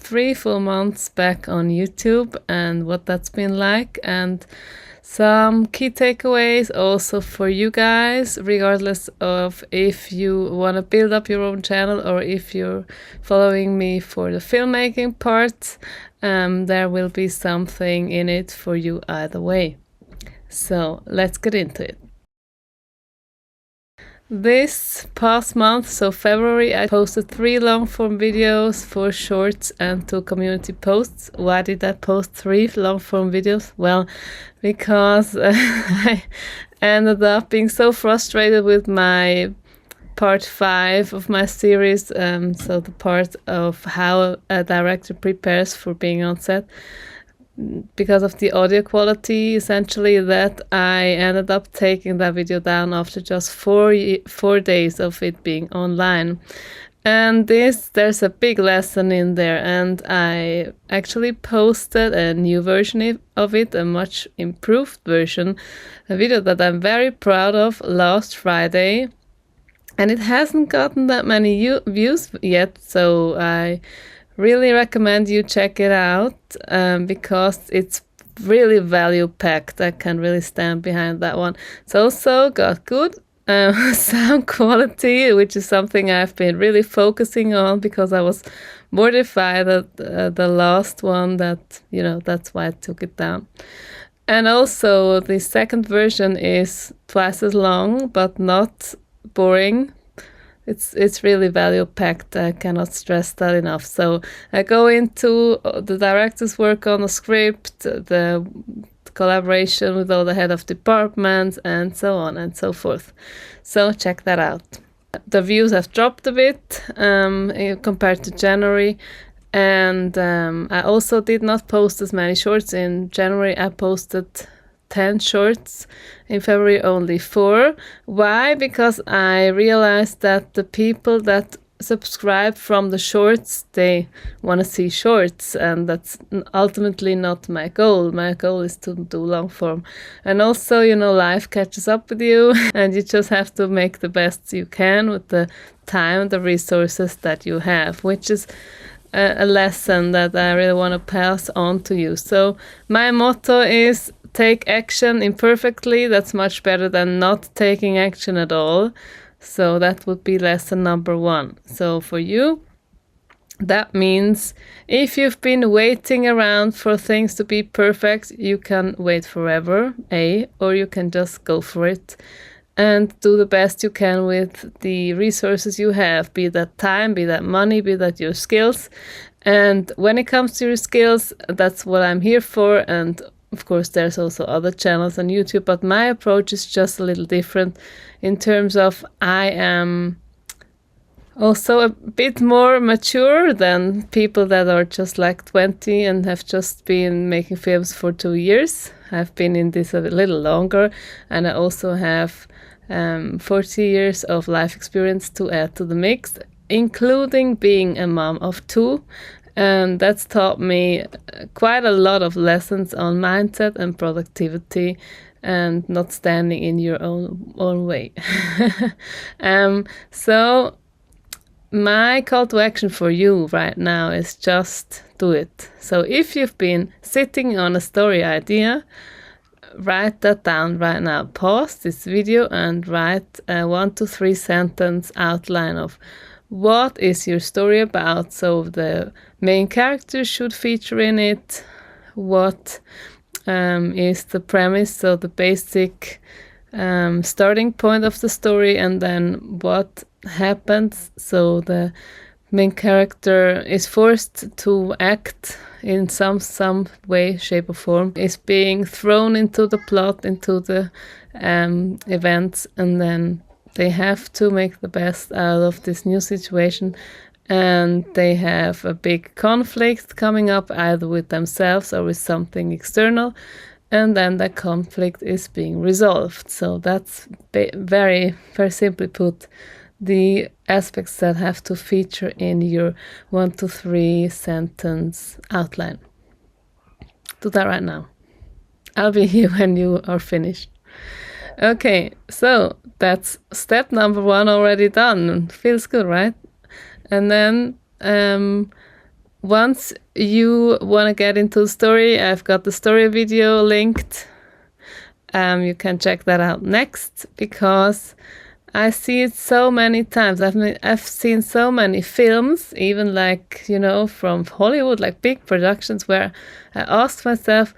3 full months back on YouTube and what that's been like, and some key takeaways also for you guys, regardless of if you want to build up your own channel or if you're following me for the filmmaking part. There will be something in it for you either way. So let's get into it. This past month, so February, I posted 3 long-form videos, 4 shorts and 2 community posts. Why did I post 3 long-form videos? Well, because I ended up being so frustrated with my part 5 of my series, so the part of how a director prepares for being on set. Because of the audio quality, essentially, that I ended up taking that video down after just 4 days of it being online. And there's a big lesson in there, and I actually posted a new version of it, a much improved version, a video that I'm very proud of, last Friday. And it hasn't gotten that many views yet, so I really recommend you check it out, because it's really value packed. I can really stand behind that one. It's also got good sound quality, which is something I've been really focusing on because I was mortified at the last one that, that's why I took it down. And also the second version is twice as long, but not boring. It's really value packed. I cannot stress that enough. So I go into the director's work on the script, the collaboration with all the head of departments, and so on and so forth. So check that out. The views have dropped a bit compared to January. And I also did not post as many shorts. In January I posted 10 shorts, in February only 4. Why? Because I realized that the people that subscribe from the shorts, they want to see shorts, and that's ultimately not my goal. My goal is to do long form. And also, life catches up with you and you just have to make the best you can with the time, the resources that you have, which is a lesson that I really want to pass on to you. So my motto is take action imperfectly. That's much better than not taking action at all. So that would be lesson number 1. So for you, that means if you've been waiting around for things to be perfect, you can wait forever, or you can just go for it and do the best you can with the resources you have, be that time, be that money, be that your skills. And when it comes to your skills, that's what I'm here for. And of course, there's also other channels on YouTube, but my approach is just a little different in terms of I am also a bit more mature than people that are just like 20 and have just been making films for 2 years. I've been in this a little longer, and I also have 40 years of life experience to add to the mix, including being a mom of 2. And that's taught me quite a lot of lessons on mindset and productivity and not standing in your own way. So my call to action for you right now is just do it. So if you've been sitting on a story idea, write that down right now. Pause this video and write a 1 to 3 sentence outline of what is your story about. So the main character should feature in it. What is the premise, so the basic starting point of the story, and then what happens. So the main character is forced to act in some way, shape or form, is being thrown into the plot, into the events, and then they have to make the best out of this new situation, and they have a big conflict coming up either with themselves or with something external, and then the conflict is being resolved. So that's very, very simply put, the aspects that have to feature in your 1 to 3 sentence outline. Do that right now. I'll be here when you are finished. Okay, so that's step number 1 already done. Feels good, right? And then once you want to get into the story, I've got the story video linked. You can check that out next, because I see it so many times. I've seen so many films, even like, you know, from Hollywood, like big productions, where I asked myself,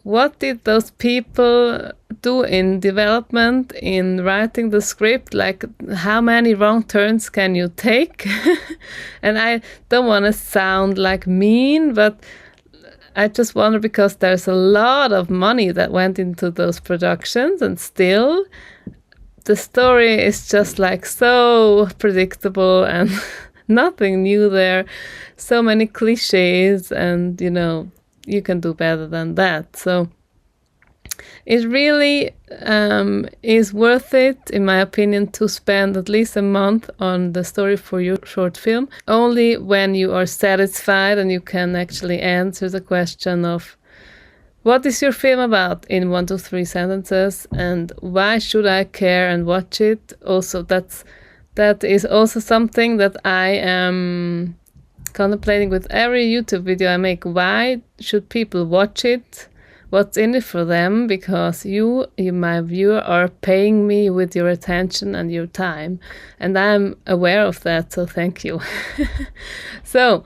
what did those people do in development, in writing the script? Like, how many wrong turns can you take? And I don't want to sound like mean, but I just wonder, because there's a lot of money that went into those productions, and still the story is just like so predictable and nothing new there. So many cliches, and you know, you can do better than that. So it really is worth it, in my opinion, to spend at least a month on the story for your short film, only when you are satisfied and you can actually answer the question of, what is your film about, in 1 to 3 sentences, and why should I care and watch it? Also, that is also something that I am contemplating with every YouTube video I make. Why should people watch it? What's in it for them? Because you, my viewer, are paying me with your attention and your time, and I'm aware of that, so thank you. So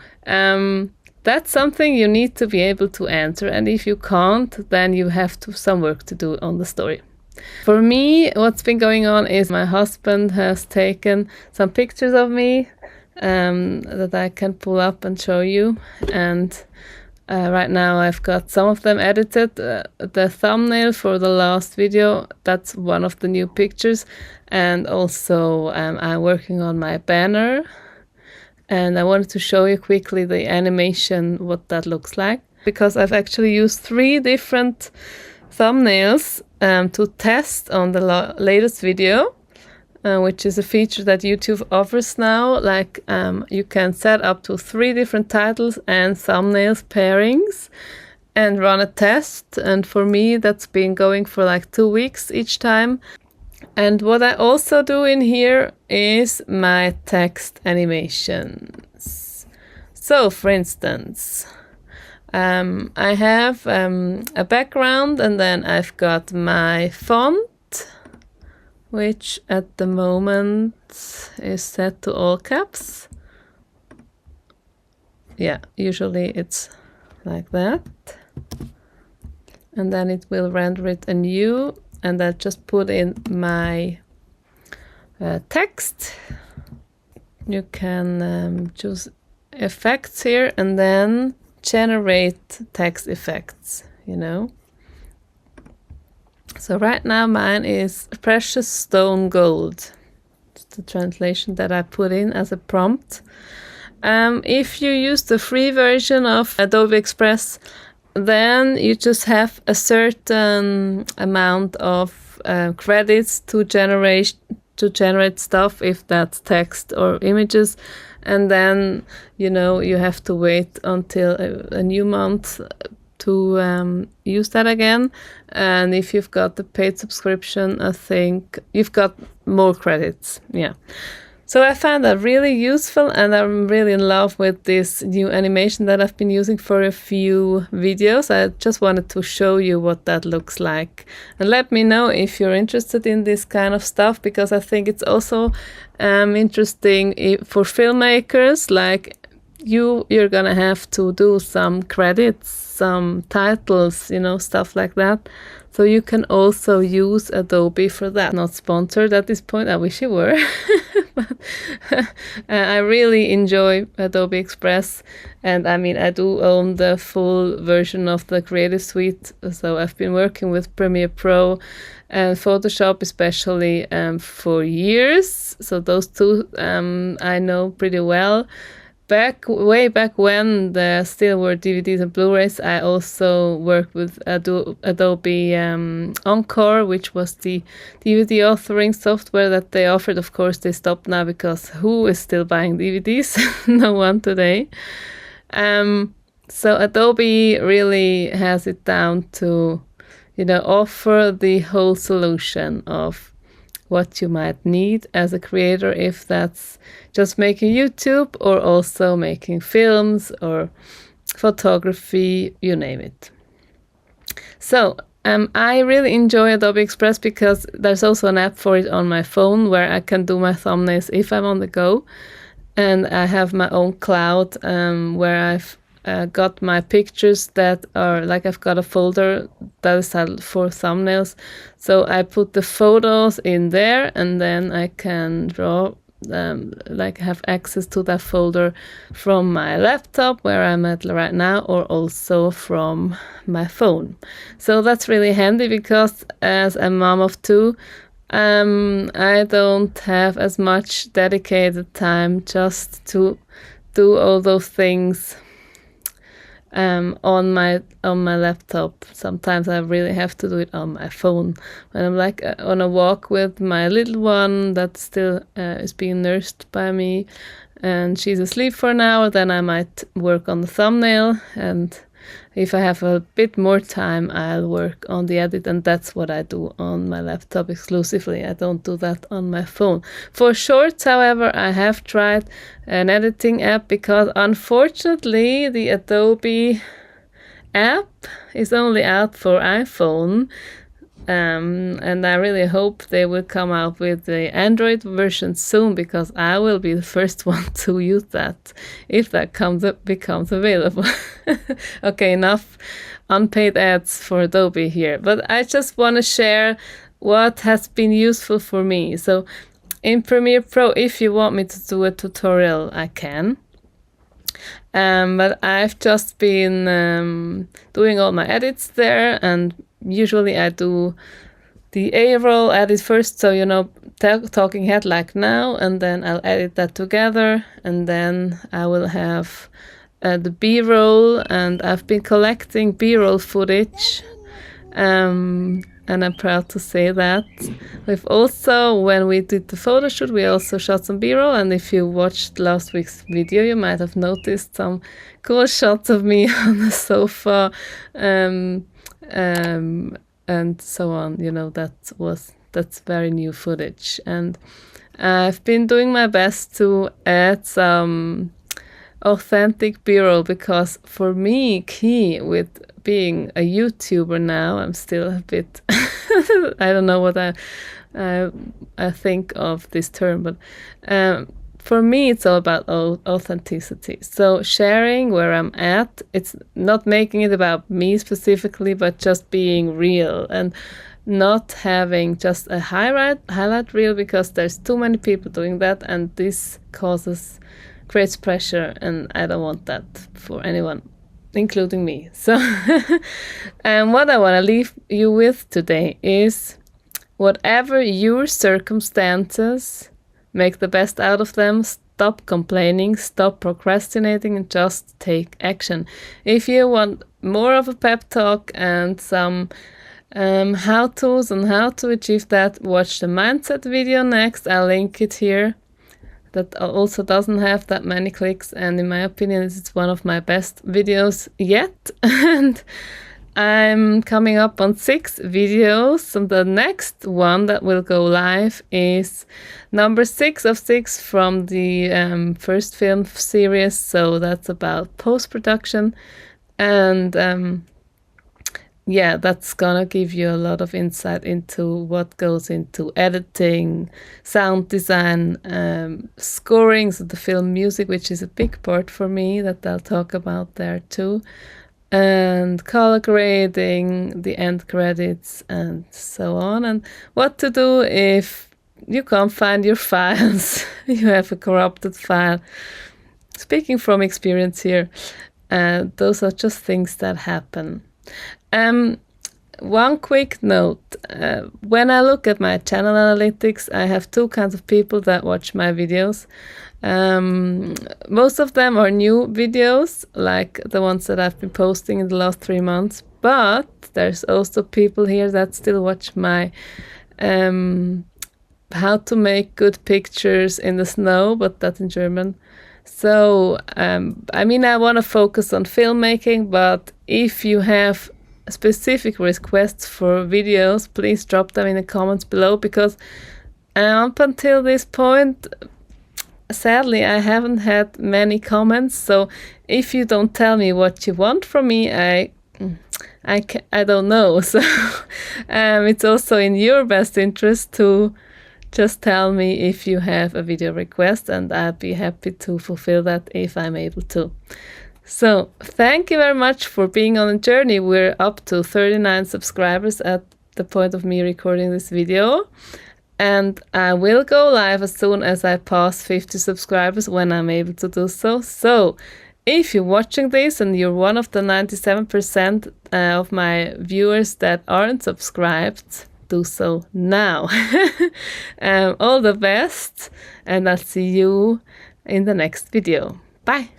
that's something you need to be able to answer, and if you can't, then you have some work to do on the story. For me, what's been going on is my husband has taken some pictures of me that I can pull up and show you, and right now I've got some of them edited. The thumbnail for the last video, that's one of the new pictures, and also I'm working on my banner, and I wanted to show you quickly the animation, what that looks like, because I've actually used 3 different thumbnails to test on the latest video, which is a feature that YouTube offers now. Like you can set up to 3 different titles and thumbnails pairings and run a test, and for me that's been going for like 2 weeks each time. And what I also do in here is my text animations. So for instance, I have a background, and then I've got my font, which at the moment is set to all caps. Yeah, usually it's like that. And then it will render it anew, and I'll just put in my text. You can choose effects here and then generate text effects, you know. So right now mine is precious stone gold. It's the translation that I put in as a prompt. If you use the free version of Adobe Express, then you just have a certain amount of credits to generate stuff, if that's text or images, and then you know you have to wait until a new month to use that again. And if you've got the paid subscription, I think you've got more credits. Yeah. So I found that really useful, and I'm really in love with this new animation that I've been using for a few videos. I just wanted to show you what that looks like. And let me know if you're interested in this kind of stuff, because I think it's also interesting for filmmakers. Like you're gonna have to do some credits, some titles, you know, stuff like that. So you can also use Adobe for that. Not sponsored at this point, I wish it were. But I really enjoy Adobe Express, and I mean I do own the full version of the Creative Suite, so I've been working with Premiere Pro and Photoshop especially for years. So those two I know pretty well. Way back when there still were DVDs and Blu-rays, I also worked with Adobe Encore, which was the DVD authoring software that they offered. Of course, they stopped now, because who is still buying DVDs? No one today. So Adobe really has it down to, you know, offer the whole solution of what you might need as a creator, if that's just making YouTube or also making films or photography, you name it. So I really enjoy Adobe Express because there's also an app for it on my phone where I can do my thumbnails if I'm on the go. And I have my own cloud where I've got my pictures that are like, I've got a folder that is for thumbnails. So I put the photos in there, and then I can draw, like have access to that folder from my laptop where I'm at right now, or also from my phone. So that's really handy because as a mom of two, I don't have as much dedicated time just to do all those things on my laptop. Sometimes I really have to do it on my phone when I'm like on a walk with my little one that still is being nursed by me, and she's asleep for an hour. Then I might work on the thumbnail, and if I have a bit more time, I'll work on the edit, and that's what I do on my laptop exclusively. I don't do that on my phone. For shorts, however, I have tried an editing app because unfortunately the Adobe app is only out for iPhone. And I really hope they will come out with the Android version soon, because I will be the first one to use that if that becomes available. Okay, enough unpaid ads for Adobe here, but I just want to share what has been useful for me. So in Premiere Pro, if you want me to do a tutorial, I can. But I've just been doing all my edits there, and usually I do the A-roll edit first, so talking head like now, and then I'll edit that together, and then I will have the B-roll, and I've been collecting B-roll footage, and I'm proud to say that. We've also, when we did the photo shoot, we also shot some B-roll, and if you watched last week's video, you might have noticed some cool shots of me on the sofa, and so on. That's very new footage, and I've been doing my best to add some authentic B-roll, because for me, key with being a YouTuber now, I'm still a bit I don't know what I think of this term, but for me it's all about authenticity. So sharing where I'm at, it's not making it about me specifically, but just being real, and not having just a highlight reel, because there's too many people doing that, and this creates pressure, and I don't want that for anyone, including me. So and what I want to leave you with today is, whatever your circumstances, make the best out of them. Stop complaining, stop procrastinating, and just take action. If you want more of a pep talk and some how-tos on how to achieve that, watch the mindset video next. I'll link it here. That also doesn't have that many clicks, and in my opinion, it's one of my best videos yet. And I'm coming up on 6 videos. So the next one that will go live is number 6 of 6 from the first film series. So that's about post-production, and yeah, that's gonna give you a lot of insight into what goes into editing, sound design, scoring, so the film music, which is a big part for me, that I'll talk about there too, and color grading, the end credits, and so on, and what to do if you can't find your files, you have a corrupted file. Speaking from experience here, those are just things that happen. One quick note, when I look at my channel analytics, I have 2 kinds of people that watch my videos. Most of them are new videos, like the ones that I've been posting in the last 3 months, but there's also people here that still watch my how to make good pictures in the snow, but that's in German. So, I want to focus on filmmaking, but if you have specific requests for videos, please drop them in the comments below, because Up until this point, sadly, I haven't had many comments, so if you don't tell me what you want from me, I don't know. So it's also in your best interest to just tell me if you have a video request, and I'd be happy to fulfill that if I'm able to. So thank you very much for being on a journey. We're up to 39 subscribers at the point of me recording this video. And I will go live as soon as I pass 50 subscribers, when I'm able to do so. So if you're watching this and you're one of the 97% of my viewers that aren't subscribed, do so now. All the best, and I'll see you in the next video. Bye!